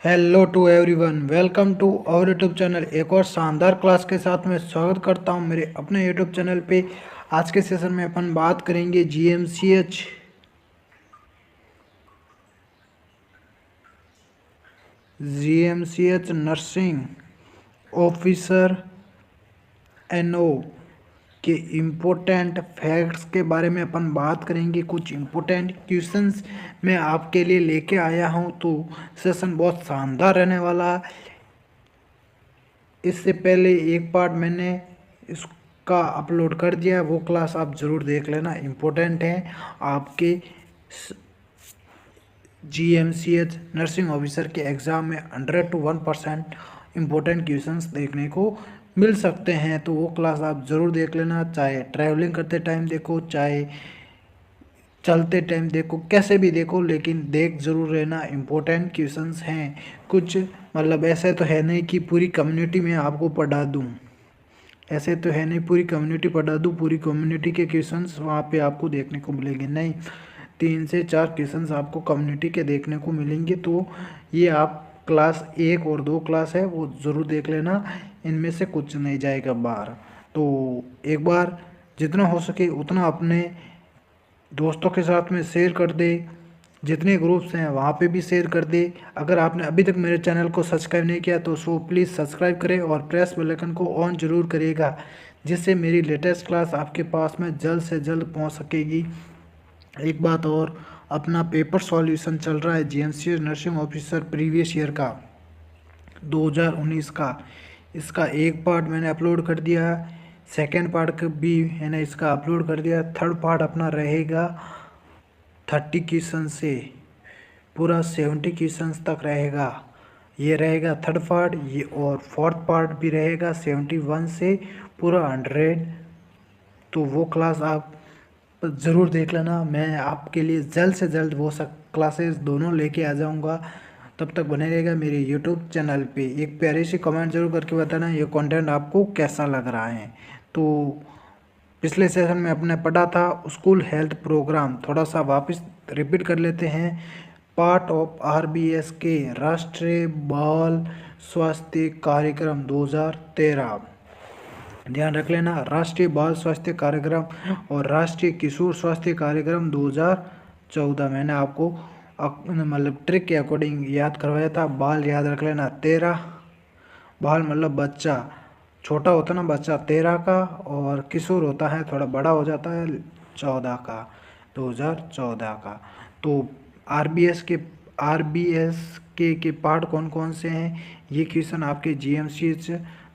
Hello to everyone, welcome to our YouTube channel. एक और शानदार क्लास के साथ मैं स्वागत करता हूं मेरे अपने यूट्यूब चैनल पे। आज के सेशन में अपन बात करेंगे जीएमसीएच नर्सिंग ऑफिसर एनओ के इम्पोर्टेंट फैक्ट्स के बारे में अपन बात करेंगे। कुछ इम्पोर्टेंट क्वेश्चंस मैं आपके लिए लेके आया हूं, तो सेशन बहुत शानदार रहने वाला है। इससे पहले एक पार्ट मैंने इसका अपलोड कर दिया है, वो क्लास आप ज़रूर देख लेना, इम्पोर्टेंट है आपके जीएमसीएच नर्सिंग ऑफिसर के एग्ज़ाम में 100 to 1% इम्पोर्टेंट क्वेश्चंस देखने को मिल सकते हैं। तो वो क्लास आप ज़रूर देख लेना, चाहे ट्रैवलिंग करते टाइम देखो, चाहे चलते टाइम देखो, कैसे भी देखो, लेकिन देख जरूर रहना। इम्पोर्टेंट क्वेश्चंस हैं कुछ, मतलब ऐसे तो है नहीं कि पूरी कम्युनिटी में आपको पढ़ा दूँ, ऐसे तो है नहीं पूरी कम्युनिटी पढ़ा दूँ, पूरी कम्युनिटी के क्वेश्चंस वहाँ पे आपको देखने को मिलेंगे, नहीं। 3 से 4 क्वेश्चंस आपको कम्युनिटी के देखने को मिलेंगे। तो ये आप क्लास 1 और 2 क्लास है वो ज़रूर देख लेना, इनमें से कुछ नहीं जाएगा बाहर। तो एक बार जितना हो सके उतना अपने दोस्तों के साथ में शेयर कर दे, जितने ग्रुप्स हैं वहाँ पे भी शेयर कर दे। अगर आपने अभी तक मेरे चैनल को सब्सक्राइब नहीं किया तो सो प्लीज़ सब्सक्राइब करें और प्रेस बेल आइकन को ऑन जरूर करिएगा, जिससे मेरी लेटेस्ट क्लास आपके पास में जल्द से जल्द पहुँच सकेगी। एक बात और, अपना पेपर सॉल्यूशन चल रहा है GMCH nursing officer previous year का 2019 का। इसका एक पार्ट मैंने अपलोड कर दिया, सेकेंड पार्ट भी मैंने इसका अपलोड कर दिया। थर्ड पार्ट अपना रहेगा 30 क्वेश्चन से पूरा 70 क्वेश्चन तक रहेगा, ये रहेगा थर्ड पार्ट। ये और फोर्थ पार्ट भी रहेगा 71 से पूरा 100। तो वो क्लास आप ज़रूर देख लेना। मैं आपके लिए जल्द से जल्द वो सब क्लासेस दोनों लेके आ जाऊंगा। तब तक बने रहेगा मेरे यूट्यूब चैनल पे। एक प्यारी सी कमेंट जरूर करके बताना ये कंटेंट आपको कैसा लग रहा है। तो पिछले सेशन में अपने पढ़ा था स्कूल हेल्थ प्रोग्राम, थोड़ा सा वापस रिपीट कर लेते हैं। पार्ट ऑफ आरबीएस के राष्ट्रीय बाल स्वास्थ्य कार्यक्रम 2013, ध्यान रख लेना, राष्ट्रीय बाल स्वास्थ्य कार्यक्रम और राष्ट्रीय किशोर स्वास्थ्य कार्यक्रम 2014 मैंने आपको मतलब ट्रिक के अकॉर्डिंग याद करवाया था। बाल याद रख लेना 13, बाल मतलब बच्चा, छोटा होता ना बच्चा 13 का, और किशोर होता है थोड़ा बड़ा हो जाता है 14 का, 2014 का। तो आरबीएस के पार्ट कौन कौन से हैं, ये क्वेश्चन आपके जीएमसीएच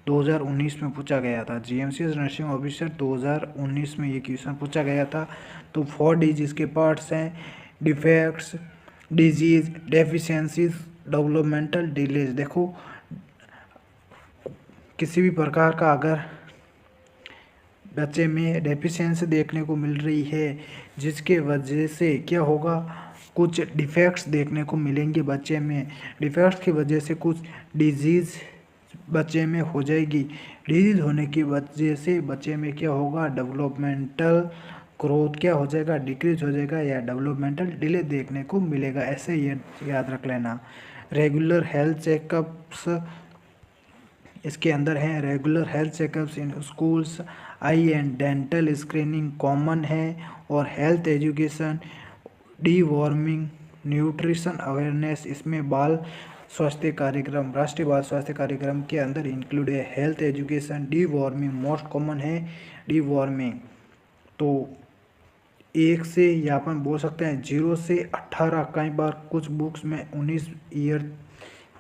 2019 में पूछा गया था। जीएमसीएच नर्सिंग ऑफिसर 2019 में ये क्वेश्चन पूछा गया था। तो 4 डिजीज के पार्ट्स हैं, defects, disease, deficiencies, developmental delays. देखो किसी भी प्रकार का अगर बच्चे में डेफिशिएंसी देखने को मिल रही है, जिसके वजह से क्या होगा, कुछ डिफेक्ट्स देखने को मिलेंगे बच्चे में। डिफेक्ट्स की वजह से कुछ डिजीज़ बच्चे में हो जाएगी। डिजीज़ होने की वजह से बच्चे में क्या होगा, डेवलपमेंटल ग्रोथ क्या हो जाएगा, डिक्रीज हो जाएगा, या डेवलपमेंटल डिले देखने को मिलेगा। ऐसे ये याद रख लेना। रेगुलर हेल्थ चेकअप्स इसके अंदर हैं, regular health checkups in schools, I and dental screening common है, और health education, deworming, nutrition awareness इसमें बाल स्वास्थ्य कार्यक्रम, राष्ट्रीय बाल स्वास्थ्य कार्यक्रम के अंदर इंक्लूड है। Health education, deworming most common है, डीवॉर्मिंग। तो 1 से, या अपन बोल सकते हैं 0 से 18, कई बार कुछ बुक्स में 19 ईयर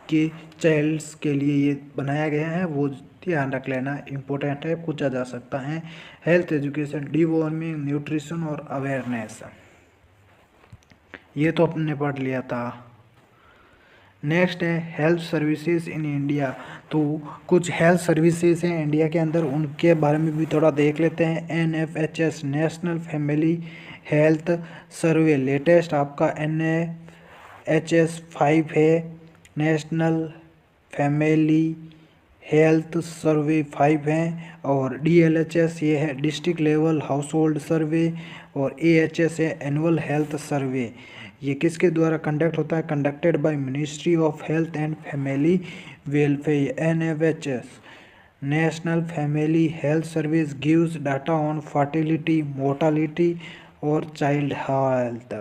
के चाइल्ड्स के लिए ये बनाया गया है, वो ध्यान रख लेना, इम्पोर्टेंट है, पूछा जा सकता है। हेल्थ एजुकेशन, डीवॉर्मिंग, न्यूट्रिशन और अवेयरनेस, ये तो अपने पढ़ लिया था। नेक्स्ट है हेल्थ सर्विसेज इन इंडिया। तो कुछ हेल्थ सर्विसेज हैं इंडिया के अंदर, उनके बारे में भी थोड़ा देख लेते हैं। NFHS national family health survey, latest आपका NFHS 5 है, नेशनल फैमिली हेल्थ सर्वे 5 हैं। और DLHS ये है डिस्ट्रिक्ट लेवल हाउस होल्ड सर्वे, और AHS है एनुअल हेल्थ सर्वे। ये किसके द्वारा कंडक्ट होता है? Conducted by ministry of health and family welfare, NFHS, national family health service gives data on fertility, mortality और चाइल्ड हेल्थ।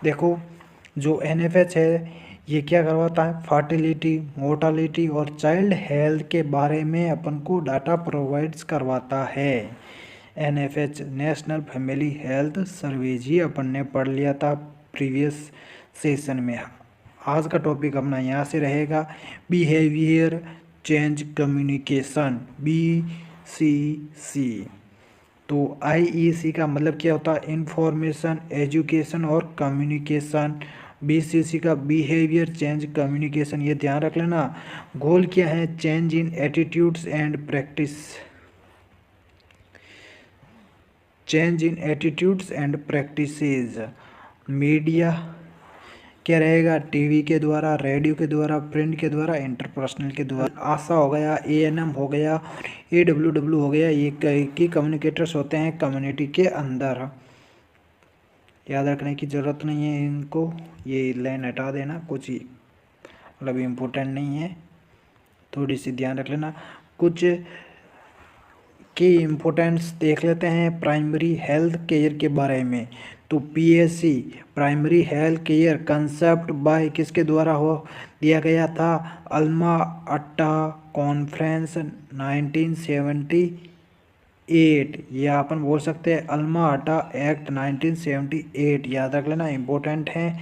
देखो जो NFH है ये क्या करवाता है? फर्टिलिटी, मोर्टालिटी और चाइल्ड हेल्थ के बारे में अपन को डाटा प्रोवाइड्स करवाता है। NFH national family health service, ये अपन ने पढ़ लिया था प्रीवियस सेशन में। आज का टॉपिक अपना यहाँ से रहेगा बिहेवियर चेंज कम्युनिकेशन, BCC। तो IEC का मतलब क्या होता है? इंफॉर्मेशन, एजुकेशन और कम्युनिकेशन। BCC का बिहेवियर चेंज कम्युनिकेशन, ये ध्यान रख लेना। गोल क्या है? Change in attitudes and practice, change in attitudes and practices. Media क्या रहेगा? टीवी के द्वारा, रेडियो के द्वारा, प्रिंट के द्वारा, इंटरपर्सनल के द्वारा। आशा हो गया, ANM हो गया, AWW हो गया, ये कई कम्युनिकेटर्स होते हैं कम्युनिटी के अंदर। याद रखने की ज़रूरत नहीं है इनको, ये लाइन हटा देना, कुछ मतलब इम्पोर्टेंट नहीं है, थोड़ी सी ध्यान रख लेना। कुछ की इम्पोर्टेंस देख लेते हैं प्राइमरी हेल्थ केयर के बारे में। तो PSC primary health care concept by किसके द्वारा हो दिया गया था? अल्मा अट्टा कॉन्फ्रेंस 1978, या अपन बोल सकते हैं अल्मा अट्टा एक्ट 1978, याद रख लेना, इम्पोर्टेंट है।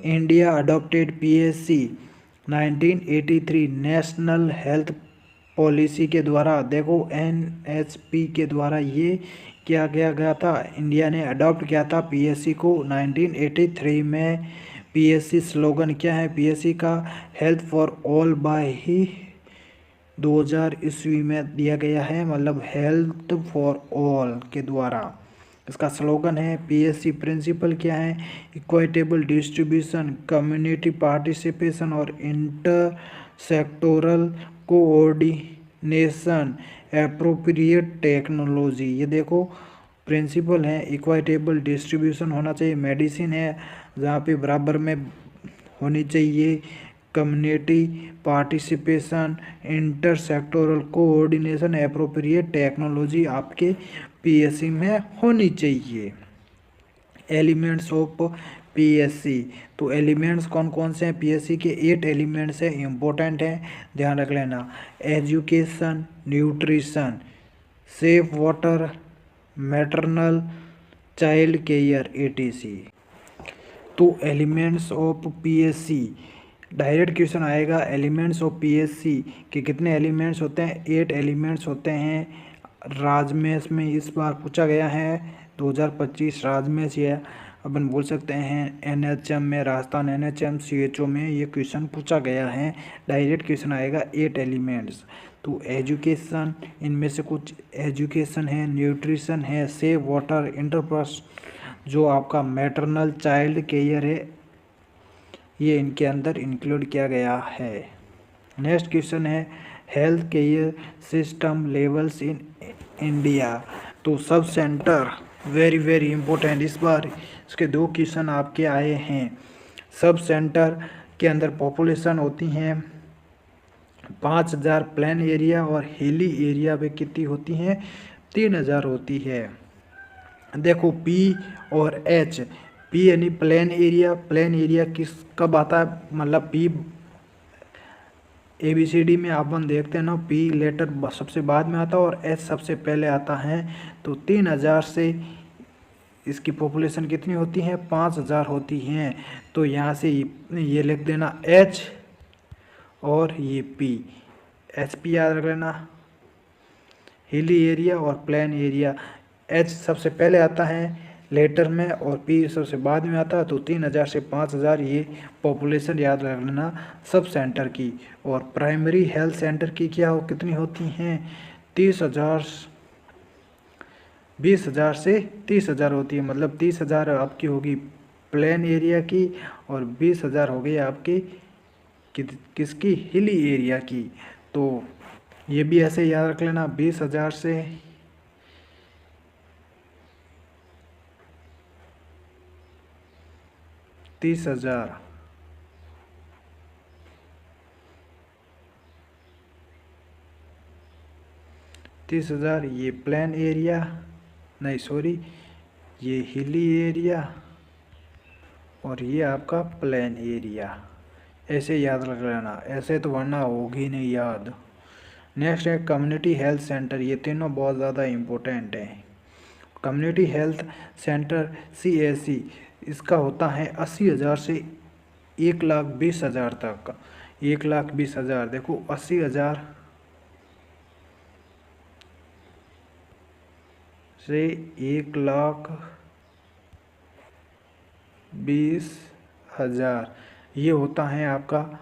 India adopted PSC 1983 national health policy के द्वारा। देखो NHP के द्वारा ये क्या किया गया था? इंडिया ने अडॉप्ट किया था PSC को 1983 में। PSC स्लोगन क्या है PSC का? हेल्थ फॉर ऑल बाय ही 2000 ईस्वी में दिया गया है, मतलब हेल्थ फॉर ऑल के द्वारा इसका स्लोगन है। PSC प्रिंसिपल क्या है? इक्विटेबल डिस्ट्रीब्यूशन, कम्युनिटी पार्टिसिपेशन और inter sectoral coordination, appropriate technology. ये देखो प्रिंसिपल है, इक्विटेबल डिस्ट्रीब्यूशन होना चाहिए, मेडिसिन है जहाँ पे बराबर में होनी चाहिए, community participation, inter sectoral coordination, appropriate technology आपके PSC में होनी चाहिए। एलिमेंट्स ऑफ PSC, तो एलिमेंट्स कौन कौन से हैं PSC के? 8 एलिमेंट्स हैं, इम्पोर्टेंट हैं, ध्यान रख लेना। Education, nutrition, safe water, maternal child care, ETC। तो elements of PSC direct question आएगा। एलिमेंट्स ऑफ PSC के कितने एलिमेंट्स होते हैं? 8 एलिमेंट्स होते हैं। राजमेश में इस बार पूछा गया है 2025 राजमेश, ये अपन बोल सकते हैं NHM में, राजस्थान NHM CHO में ये क्वेश्चन पूछा गया है। डायरेक्ट क्वेश्चन आएगा 8 एलिमेंट्स। तो एजुकेशन, इनमें से कुछ एजुकेशन है, न्यूट्रिशन है, सेफ वाटर, इंटरपर्स जो आपका मैटरनल चाइल्ड केयर है, ये इनके अंदर इंक्लूड किया गया है। नेक्स्ट क्वेश्चन है health care system levels in India. तो sub centre very very important, इस बार इसके 2 क्वेश्चन आपके आए हैं। सब सेंटर के अंदर पॉपुलेशन होती हैं 5000, प्लेन एरिया और हिली एरिया पे कितनी होती हैं? 3000 होती है। देखो P और H, P यानी प्लेन एरिया, प्लेन एरिया किस कब आता है? मतलब P ABCD में अपन देखते हैं ना, P लेटर सबसे बाद में आता है और H सबसे पहले आता है। तो 3000 से इसकी पॉपुलेशन कितनी होती है? 5000 होती हैं। तो यहाँ से ये लिख देना H और ये P, HP याद रख लेना। हिली एरिया और प्लेन एरिया, H सबसे पहले आता है लेटर में और P सबसे बाद में आता है। तो 3000 से 5000 ये पॉपुलेशन याद रख लेना सब सेंटर की। और प्राइमरी हेल्थ सेंटर की क्या हो कितनी होती हैं? 20,000 से 30,000 होती है, मतलब 30,000 आपकी होगी प्लेन एरिया की और 20,000 हो गई आपकी किसकी? हिली एरिया की। तो ये भी ऐसे याद रख लेना 20,000 से 30,000। 30,000 ये प्लेन एरिया, नहीं सॉरी, ये हिली एरिया और ये आपका प्लेन एरिया। ऐसे याद रख लेना, ऐसे तो वरना होगी नहीं याद। नेक्स्ट है कम्युनिटी हेल्थ सेंटर। ये तीनों बहुत ज़्यादा इम्पोर्टेंट है। कम्युनिटी हेल्थ सेंटर CHC, इसका होता है 80,000 से 1,20,000 तक। 1,20,000, देखो 80,000 से 1,20,000 ये होता है आपका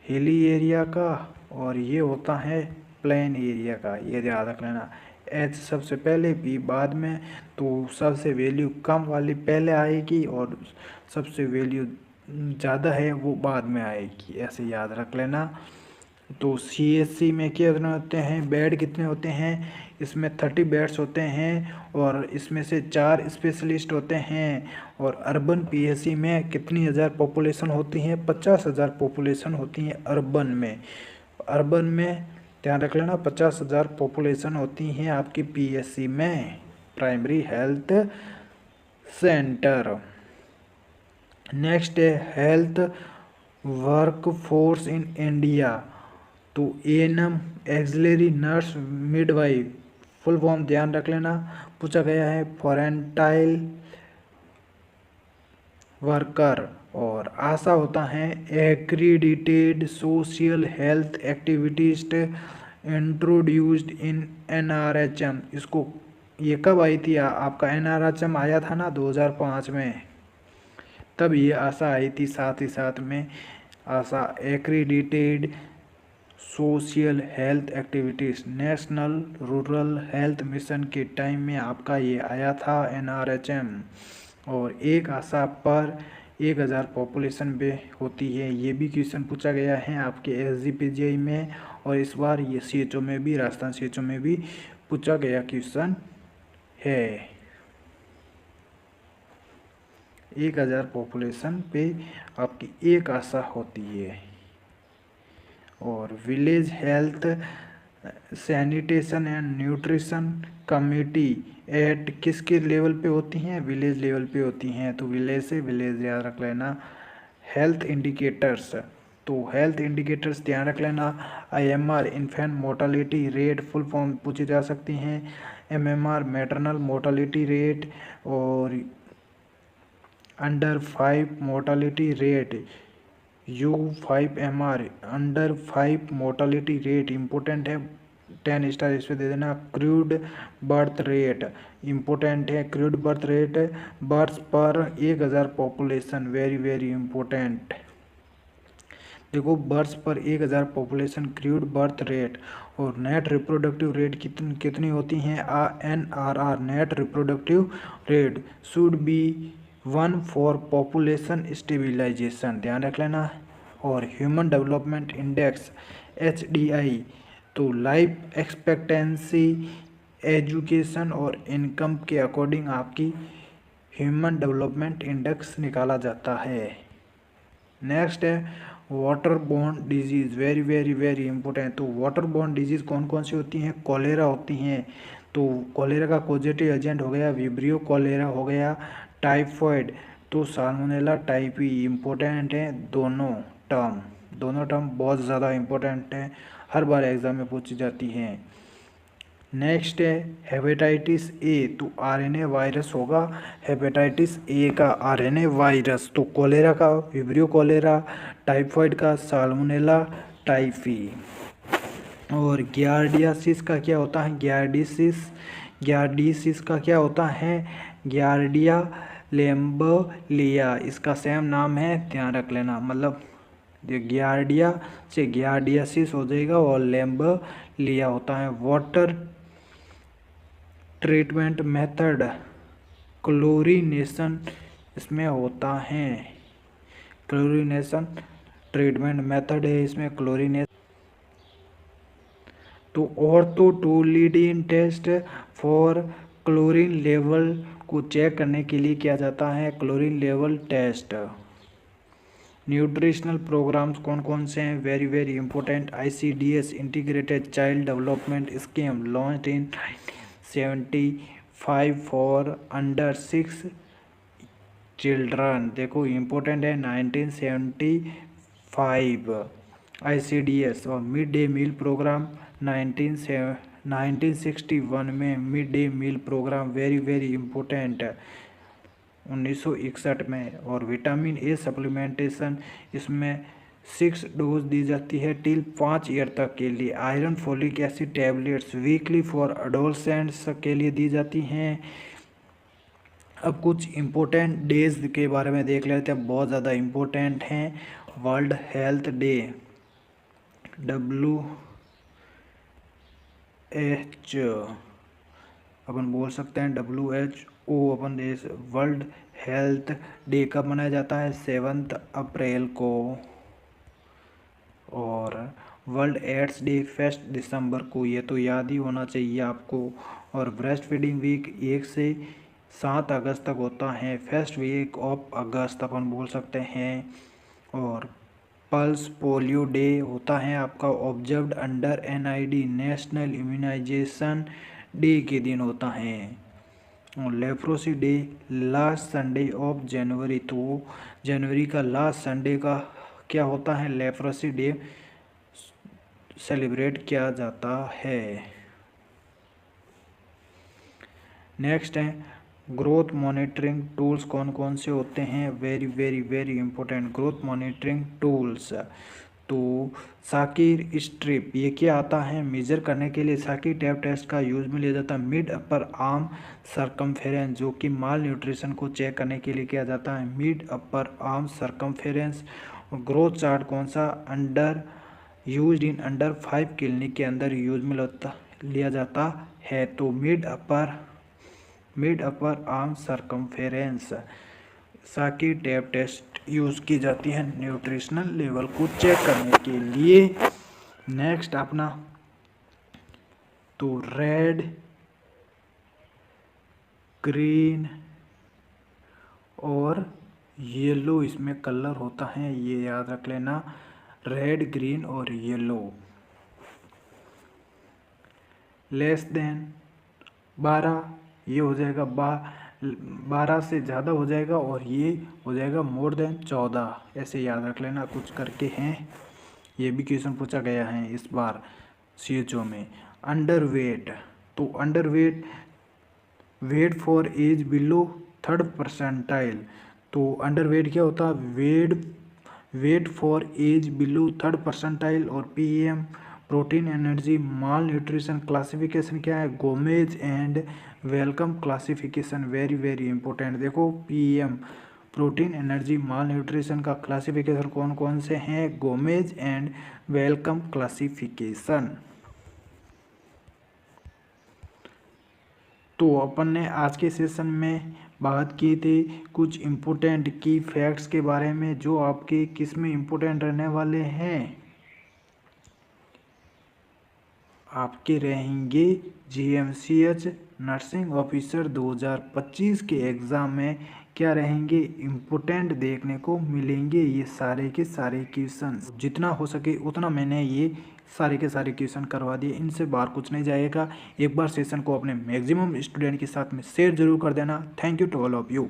हिली एरिया का और ये होता है प्लेन एरिया का। ये याद रख लेना। H सबसे पहले, B बाद में, तो सबसे वैल्यू कम वाली पहले आएगी और सबसे वैल्यू ज़्यादा है वो बाद में आएगी, ऐसे याद रख लेना। तो CHC में कितने होते हैं, बेड कितने होते हैं, इसमें 30 बेड्स होते हैं और इसमें से 4 स्पेशलिस्ट होते हैं। और अर्बन PHC में कितनी हज़ार पॉपुलेशन होती है, 50,000 पॉपुलेशन होती है अर्बन में। अर्बन में ध्यान रख लेना 50,000 पॉपुलेशन होती हैं आपकी PHC में, प्राइमरी हेल्थ सेंटर। नेक्स्ट है health work force in India. तो ANM, axillary nurse, midwife, full form ध्यान रख लेना, पूछा गया है फॉरेंटाइल वर्कर। और आशा होता है accredited social health activities introduced in NRHM। इसको ये कब आई थी, आपका NRHM आया था ना 2005 में, तब ये आशा आई थी। साथ ही साथ में ASHA accredited social health activities national rural health mission के टाइम में आपका ये आया था NRHM। और एक आशा पर 1,000 पॉपुलेशन पे होती है, ये भी क्वेश्चन पूछा गया है आपके SGPGI में। और इस बार ये CHO में भी, राजस्थान CHO में भी पूछा गया क्वेश्चन है। 1,000 पॉपुलेशन पे आपकी एक आशा होती है। और village health sanitation and nutrition committee at किसके लेवल पे होती हैं, विलेज लेवल पे होती हैं। तो विलेज से विलेज याद रख लेना। हेल्थ इंडिकेटर्स, तो हेल्थ इंडिकेटर्स ध्यान रख लेना। IMR infant mortality rate, full form पूछी जा सकती हैं। MMR मैटरनल मोर्टालिटी रेट और under 5 mortality rate. U5MR under 5 mortality rate important है, 10 स्टार इस पर दे देना। क्रूड बर्थ रेट इम्पोर्टेंट है, क्रूड बर्थ रेट बर्थ पर 1,000 पॉपुलेशन, वेरी वेरी इम्पोर्टेंट। देखो बर्थ पर 1,000 पॉपुलेशन, क्रूड बर्थ रेट। और नेट रिप्रोडक्टिव रेट कितनी होती हैं, NRR net reproductive rate should be 1 for population stabilisation, ध्यान रख लेना। और ह्यूमन डेवलपमेंट इंडेक्स HDI, तो लाइफ एक्सपेक्टेंसी, एजुकेशन और इनकम के अकॉर्डिंग आपकी ह्यूमन डेवलपमेंट इंडेक्स निकाला जाता है। नेक्स्ट है water borne diseases, very very very important. तो वाटर बोर्न डिजीज़ कौन कौन सी होती हैं, कॉलेरा होती हैं। तो कॉलेरा का पॉजिटिव एजेंट हो गया विब्रियो कॉलेरा हो गया। टाइफॉइड तो साल्मोनेला टाइफी, इम्पोर्टेंट है दोनों टर्म बहुत ज़्यादा इम्पोर्टेंट है, हर बार एग्जाम में पूछी जाती हैं। नेक्स्ट है हेपेटाइटिस A, तो RNA वायरस होगा हेपेटाइटिस A का RNA वायरस। तो कॉलेरा का विब्रियो कॉलेरा, टाइफॉइड का साल्मोनेला टाइफी। और गियार्डियासिस का क्या होता है, गियार्डियासिस का क्या होता है, गियार्डिया लेम्बलिया, इसका सेम नाम है, ध्यान रख लेना। मतलब गियार्डिया से गियार्डियासिस हो जाएगा और लेम्बलिया होता है। वाटर ट्रीटमेंट मेथड क्लोरीनेशन इसमें होता है, क्लोरीनेशन ट्रीटमेंट मेथड है इसमें क्लोरीनेशन। तो orthotolidine test for chlorine level को चेक करने के लिए किया जाता है chlorine level test. Nutritional programmes कौन कौन से हैं, very very important, ICDS integrated child development scheme launched in 1975 for under 6 children. देखो इम्पोर्टेंट है 1975 ICDS। और मिड डे मील प्रोग्राम 1961 में mid day meal programme very very important 1961 में। और विटामिन ए सप्लीमेंटेशन इसमें 6 डोज दी जाती है टिल 5 ईयर तक के लिए। Iron folic acid tablets weekly for adolescents के लिए दी जाती हैं। अब कुछ इम्पोर्टेंट डेज के बारे में देख लेते हैं, बहुत ज़्यादा इम्पोर्टेंट हैं। वर्ल्ड हेल्थ डे WHO अपन बोल सकते हैं WHO अपन देश। वर्ल्ड हेल्थ डे कब मनाया जाता है, 7 अप्रैल को। और वर्ल्ड एड्स डे 1 दिसंबर को, ये तो याद ही होना चाहिए आपको। और ब्रेस्ट फीडिंग वीक 1 से 7 अगस्त तक होता है, फर्स्ट वीक ऑफ अगस्त अपन बोल सकते हैं। और पल्स पोलियो डे होता है आपका observed under NID national immunisation day के दिन होता है। और leprosy day last Sunday of January, तो जनवरी का लास्ट संडे का क्या होता है, लेप्रोसी डे सेलिब्रेट किया जाता है। नेक्स्ट है ग्रोथ मॉनिटरिंग टूल्स कौन कौन से होते हैं, very very very important growth monitoring tools. तो साकिर स्ट्रिप ये क्या आता है, मेजर करने के लिए साकिर टैब टेस्ट का यूज में लिया जाता है। मिड अपर आर्म सर्कमफेरेंस जो कि माल न्यूट्रिशन को चेक करने के लिए किया जाता है, mid upper arm circumference. Growth chart कौन सा, under use in under 5 clinic के अंदर यूज में लिया जाता है। तो मिड अपर आर्म सर्कमफेरेंस साकी टैब टेस्ट यूज़ की जाती है न्यूट्रिशनल लेवल को चेक करने के लिए। नेक्स्ट अपना तो रेड, ग्रीन और येलो इसमें कलर होता है, ये याद रख लेना, रेड ग्रीन और येलो। लेस देन 12 ये हो जाएगा 12 से ज़्यादा हो जाएगा, और ये हो जाएगा मोर देन 14, ऐसे याद रख लेना कुछ करके हैं। ये भी क्वेश्चन पूछा गया है इस बार CHO में। अंडर वेट, तो under weight for age below 3rd percentile. तो अंडर वेट क्या होता है, weight for age below 3rd percentile. और PM protein energy malnutrition classification क्या है, Gomez and Wellcome classification, very very important. देखो PM protein energy malnutrition का classification कौन कौन से हैं, गोमेज एंड वेलकम क्लासिफिकेशन। तो अपन ने आज के सेशन में बात की थी कुछ इम्पोर्टेंट की फैक्ट्स के बारे में, जो आपके किस में इम्पोर्टेंट रहने वाले हैं, आपके रहेंगे GMCH नर्सिंग ऑफिसर 2025 के एग्ज़ाम में क्या रहेंगे, इम्पोर्टेंट देखने को मिलेंगे ये सारे के सारे क्वेश्चन। जितना हो सके उतना मैंने ये सारे के सारे क्वेश्चन करवा दिए, इनसे बाहर कुछ नहीं जाएगा। एक बार सेशन को अपने मैक्सिमम स्टूडेंट के साथ में शेयर जरूर कर देना। Thank you to all of you.